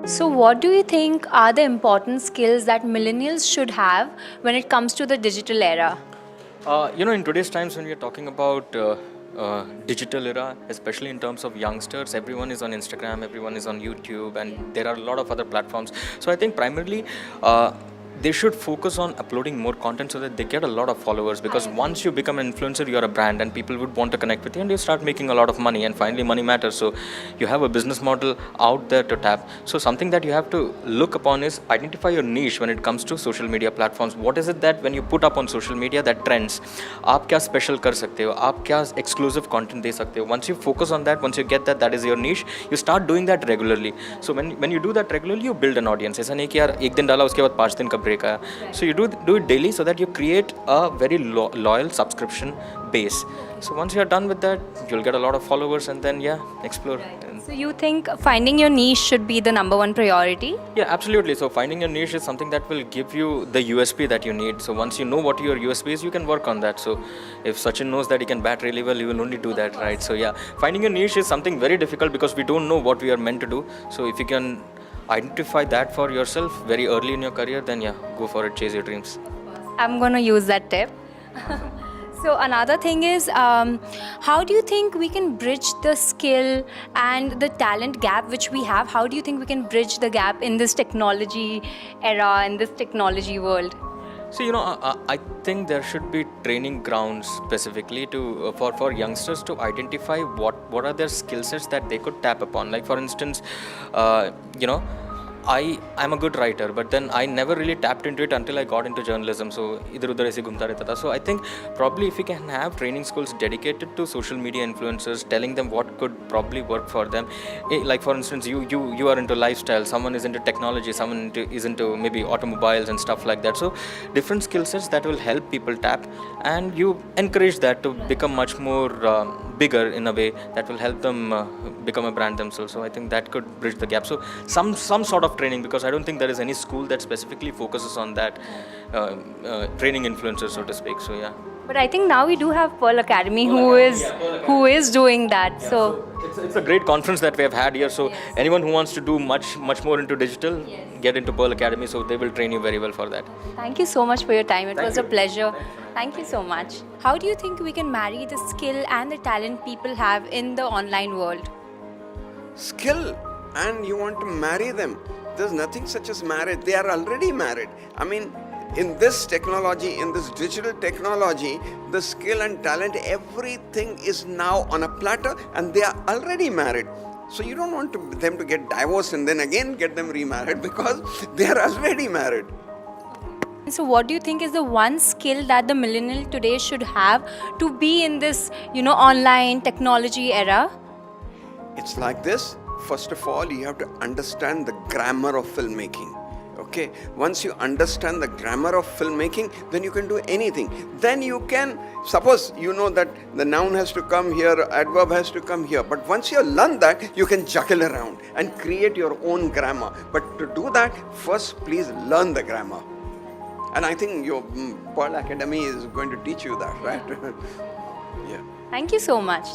So, what do you think are the important skills that millennials should have when it comes to the digital era? In today's times when we are talking about digital era, especially in terms of youngsters, everyone is on Instagram, everyone is on YouTube, and there are a lot of other platforms. So I think primarily they should focus on uploading more content so that they get a lot of followers, because once you become an influencer, you're a brand and people would want to connect with you and you start making a lot of money, and finally money matters. So you have a business model out there to tap. So something that you have to look upon is identify your niche when it comes to social media platforms. What is it that when you put up on social media that trends? आप क्या special कर सकते हो, आप क्या exclusive content दे सकते हो? Once you focus on that, once you get that is your niche, you start doing that regularly. So when you do that regularly, you build an audience. ऐसा नहीं कि यार एक दिन डाला उसके बाद 5 दिन का break आया. So you do it daily so that you create a very loyal subscription base. So once you're done with that, you'll get a lot of followers, and then explore. So, you think finding your niche should be the number one priority? Yeah, absolutely. So finding your niche is something that will give you the USP that you need. So once you know what your USP is, you can work on that. So if Sachin knows that he can bat really well, he will only do that, right? So finding your niche is something very difficult because we don't know what we are meant to do. So if you can identify that for yourself very early in your career, then go for it, chase your dreams. I'm going to use that tip. So another thing is, how do you think we can bridge the skill and the talent gap which we have? How do you think we can bridge the gap in this technology era, in this technology world? So I think there should be training grounds specifically to for youngsters to identify what are their skill sets that they could tap upon. Like for instance, I'm a good writer, but then I never really tapped into it until I got into journalism. So idhar udhar aise ghumta rehta tha. So I think probably if we can have training schools dedicated to social media influencers, telling them what could probably work for them. Like for instance, you are into lifestyle, someone is into technology, someone is into maybe automobiles and stuff like that. So different skill sets that will help people tap, and you encourage that to become much more bigger in a way that will help them become a brand themselves. So I think that could bridge the gap. So some sort of training, because I don't think there is any school that specifically focuses on that training influencers, so to speak. So But I think now we do have Pearl Academy who is doing that. So it's a great conference that we have had here. So anyone who wants to do much more into digital, get into Pearl Academy. So they will train you very well for that. Thank you so much for your time. It was a pleasure. Thank you so much. How do you think we can marry the skill and the talent people have in the online world? Skill, and you want to marry them. There's nothing such as marriage. They are already married. I mean, in this technology, in this digital technology, the skill and talent, everything is now on a platter, and they are already married. So you don't want them to get divorced and then again get them remarried, because they are already married. So what do you think is the one skill that the millennial today should have to be in this, online technology era? It's like this. First of all, you have to understand the grammar of filmmaking. Okay, once you understand the grammar of filmmaking, then you can do anything. Then you can, suppose you know that the noun has to come here, adverb has to come here. But once you learn that, you can juggle around and create your own grammar. But to do that, first please learn the grammar. And I think your Pearl Academy is going to teach you that, right? Thank you so much.